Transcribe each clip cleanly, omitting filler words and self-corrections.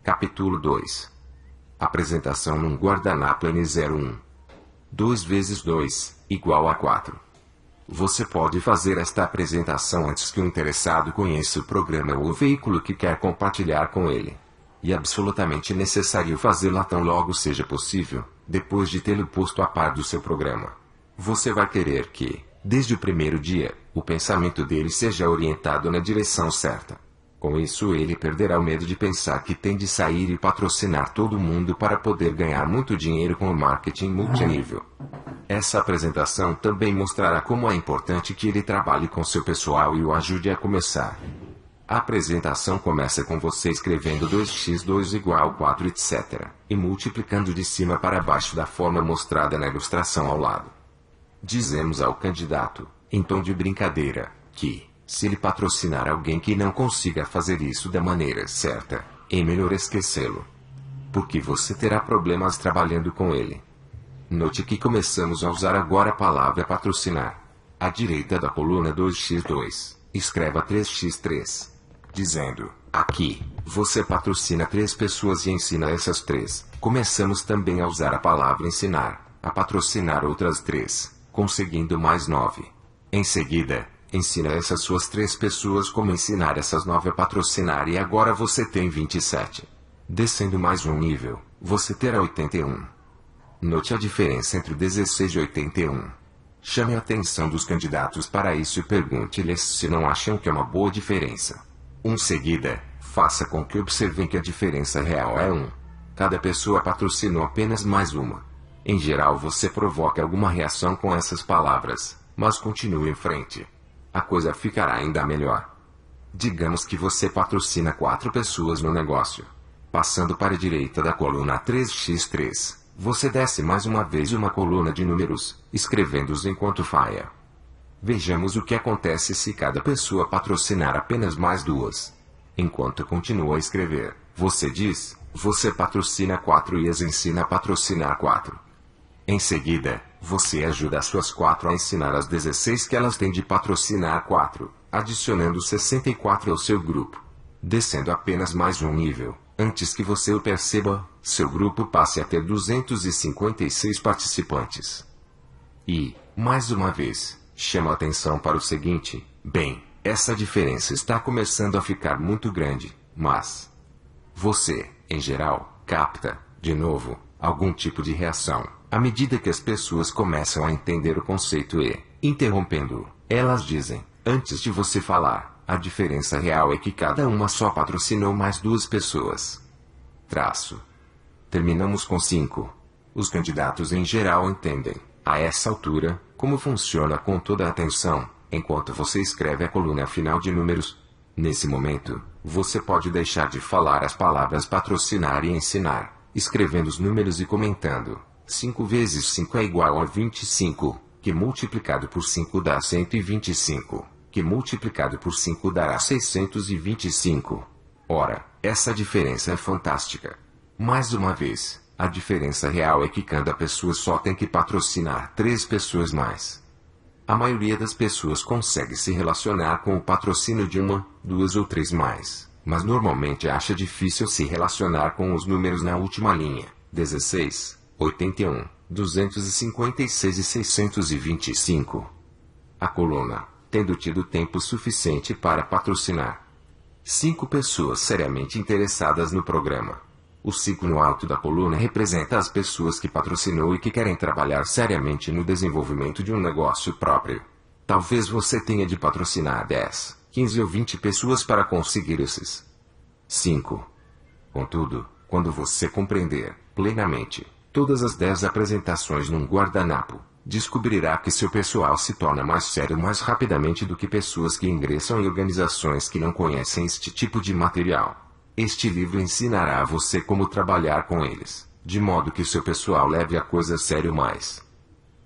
Capítulo 2. Apresentação num guardanapo N01. 2 vezes 2 igual a 4. Você pode fazer esta apresentação antes que o interessado conheça o programa ou o veículo que quer compartilhar com ele. E é absolutamente necessário fazê-la tão logo seja possível, depois de tê-lo posto a par do seu programa. Você vai querer que, desde o primeiro dia, o pensamento dele seja orientado na direção certa. Com isso ele perderá o medo de pensar que tem de sair e patrocinar todo mundo para poder ganhar muito dinheiro com o marketing multinível. Essa apresentação também mostrará como é importante que ele trabalhe com seu pessoal e o ajude a começar. A apresentação começa com você escrevendo 2x2 igual 4 etc. e multiplicando de cima para baixo da forma mostrada na ilustração ao lado. Dizemos ao candidato, em tom de brincadeira, que, se ele patrocinar alguém que não consiga fazer isso da maneira certa, é melhor esquecê-lo. Porque você terá problemas trabalhando com ele. Note que começamos a usar agora a palavra patrocinar. À direita da coluna 2x2, escreva 3x3. Dizendo, aqui, você patrocina 3 pessoas e ensina essas 3. Começamos também a usar a palavra ensinar, a patrocinar outras 3, conseguindo mais 9. Em seguida, ensina essas suas 3 pessoas como ensinar essas 9 a patrocinar e agora você tem 27. Descendo mais um nível, você terá 81. Note a diferença entre 16 e 81. Chame a atenção dos candidatos para isso e pergunte-lhes se não acham que é uma boa diferença. Em seguida, faça com que observem que a diferença real é 1. Cada pessoa patrocinou apenas mais uma. Em geral você provoca alguma reação com essas palavras, mas continue em frente. A coisa ficará ainda melhor. Digamos que você patrocina 4 pessoas no negócio. Passando para a direita da coluna 3x3, você desce mais uma vez uma coluna de números, escrevendo-os enquanto falha. Vejamos o que acontece se cada pessoa patrocinar apenas mais 2. Enquanto continua a escrever, você diz, você patrocina 4 e as ensina a patrocinar 4. Em seguida, você ajuda as suas 4 a ensinar as 16 que elas têm de patrocinar 4, adicionando 64 ao seu grupo. Descendo apenas mais um nível, antes que você o perceba, seu grupo passe a ter 256 participantes. E, mais uma vez, chama a atenção para o seguinte, bem, essa diferença está começando a ficar muito grande, mas você, em geral, capta, de novo, algum tipo de reação, à medida que as pessoas começam a entender o conceito e, interrompendo-o, elas dizem, antes de você falar, a diferença real é que cada uma só patrocinou mais 2 pessoas. Traço. Terminamos com 5. Os candidatos em geral entendem, a essa altura, como funciona com toda a atenção, enquanto você escreve a coluna final de números. Nesse momento, você pode deixar de falar as palavras patrocinar e ensinar, escrevendo os números e comentando. 5 vezes 5 é igual a 25, que multiplicado por 5 dá 125, que multiplicado por 5 dará 625. Ora, essa diferença é fantástica. Mais uma vez, a diferença real é que cada pessoa só tem que patrocinar 3 pessoas mais. A maioria das pessoas consegue se relacionar com o patrocínio de 1, 2 ou 3 mais, mas normalmente acha difícil se relacionar com os números na última linha, 16, 81, 256 e 625. A coluna, tendo tido tempo suficiente para patrocinar 5 pessoas seriamente interessadas no programa. O 5 no alto da coluna representa as pessoas que patrocinou e que querem trabalhar seriamente no desenvolvimento de um negócio próprio. Talvez você tenha de patrocinar 10, 15 ou 20 pessoas para conseguir esses 5. Contudo, quando você compreender, plenamente, todas as 10 apresentações num guardanapo, descobrirá que seu pessoal se torna mais sério mais rapidamente do que pessoas que ingressam em organizações que não conhecem este tipo de material. Este livro ensinará a você como trabalhar com eles, de modo que seu pessoal leve a coisa a sério mais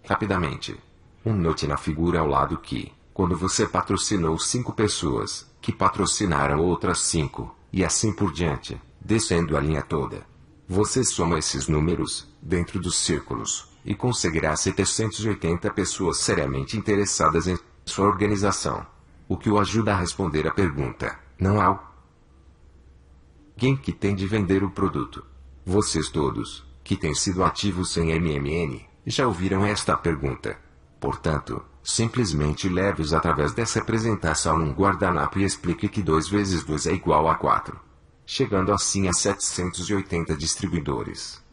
rapidamente. Note na figura ao lado que, quando você patrocinou 5 pessoas, que patrocinaram outras 5, e assim por diante, descendo a linha toda, você soma esses números, dentro dos círculos, e conseguirá 780 pessoas seriamente interessadas em sua organização. O que o ajuda a responder a pergunta, não há Quem que tem de vender o produto? Vocês todos, que têm sido ativos sem MMN, já ouviram esta pergunta. Portanto, simplesmente leve-os através dessa apresentação num guardanapo e explique que 2 vezes 2 é igual a 4. Chegando assim a 780 distribuidores.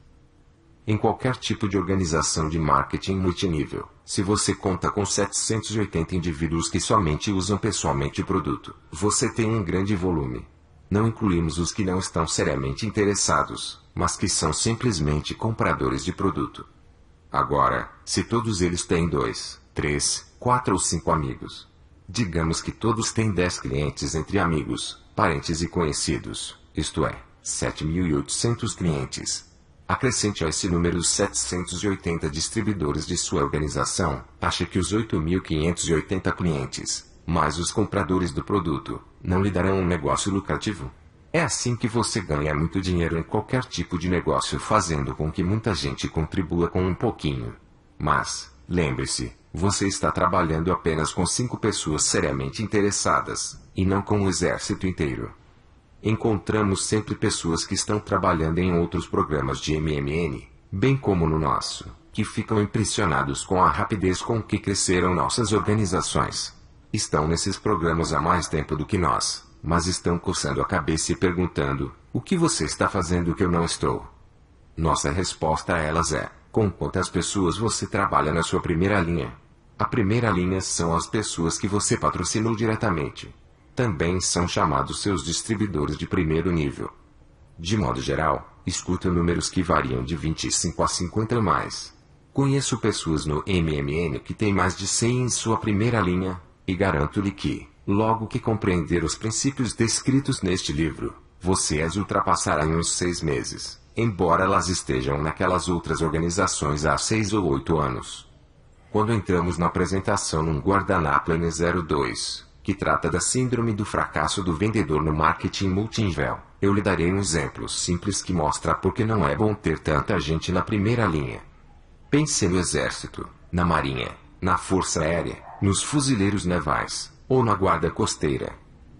Em qualquer tipo de organização de marketing multinível, se você conta com 780 indivíduos que somente usam pessoalmente o produto, você tem um grande volume. Não incluímos os que não estão seriamente interessados, mas que são simplesmente compradores de produto. Agora, se todos eles têm 2, 3, 4 ou 5 amigos. Digamos que todos têm 10 clientes entre amigos, parentes e conhecidos, isto é, 7.800 clientes. Acrescente a esse número os 780 distribuidores de sua organização, acha que os 8.580 clientes, mais os compradores do produto, não lhe darão um negócio lucrativo? É assim que você ganha muito dinheiro em qualquer tipo de negócio, fazendo com que muita gente contribua com um pouquinho. Mas, lembre-se, você está trabalhando apenas com 5 pessoas seriamente interessadas, e não com o exército inteiro. Encontramos sempre pessoas que estão trabalhando em outros programas de MMN, bem como no nosso, que ficam impressionados com a rapidez com que cresceram nossas organizações. Estão nesses programas há mais tempo do que nós, mas estão coçando a cabeça e perguntando: o que você está fazendo que eu não estou? Nossa resposta a elas é: com quantas pessoas você trabalha na sua primeira linha? A primeira linha são as pessoas que você patrocinou diretamente. Também são chamados seus distribuidores de primeiro nível. De modo geral, escuto números que variam de 25 a 50 ou mais. Conheço pessoas no MMN que têm mais de 100 em sua primeira linha, e garanto-lhe que, logo que compreender os princípios descritos neste livro, você as ultrapassará em uns 6 meses, embora elas estejam naquelas outras organizações há 6 ou 8 anos. Quando entramos na apresentação num guardanapo N02, que trata da síndrome do fracasso do vendedor no marketing multinível, eu lhe darei um exemplo simples que mostra por que não é bom ter tanta gente na primeira linha. Pense no exército, na marinha, na força aérea, nos fuzileiros navais, ou na guarda costeira.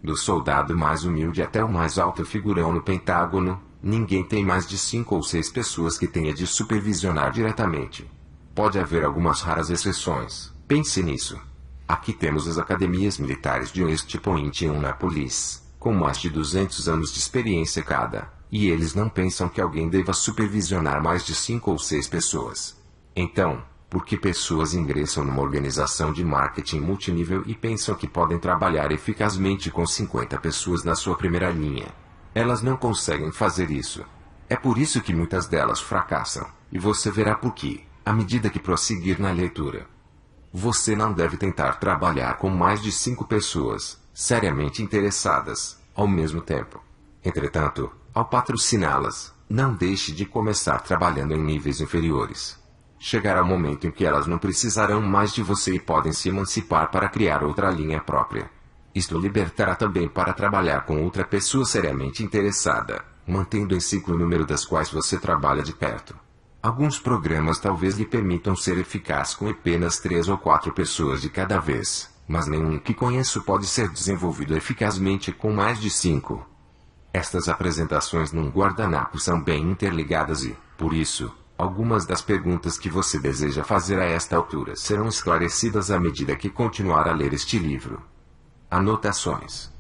Do soldado mais humilde até o mais alto figurão no Pentágono, ninguém tem mais de 5 ou 6 pessoas que tenha de supervisionar diretamente. Pode haver algumas raras exceções, pense nisso. Aqui temos as academias militares de West Point e Annapolis, com mais de 200 anos de experiência cada, e eles não pensam que alguém deva supervisionar mais de 5 ou 6 pessoas. Então, por que pessoas ingressam numa organização de marketing multinível e pensam que podem trabalhar eficazmente com 50 pessoas na sua primeira linha? Elas não conseguem fazer isso. É por isso que muitas delas fracassam, e você verá por quê, à medida que prosseguir na leitura. Você não deve tentar trabalhar com mais de 5 pessoas, seriamente interessadas, ao mesmo tempo. Entretanto, ao patrociná-las, não deixe de começar trabalhando em níveis inferiores. Chegará o momento em que elas não precisarão mais de você e podem se emancipar para criar outra linha própria. Isto libertará também para trabalhar com outra pessoa seriamente interessada, mantendo em 5 o número das quais você trabalha de perto. Alguns programas talvez lhe permitam ser eficaz com apenas 3 ou 4 pessoas de cada vez, mas nenhum que conheço pode ser desenvolvido eficazmente com mais de 5. Estas apresentações num guardanapo são bem interligadas e, por isso, algumas das perguntas que você deseja fazer a esta altura serão esclarecidas à medida que continuar a ler este livro. Anotações.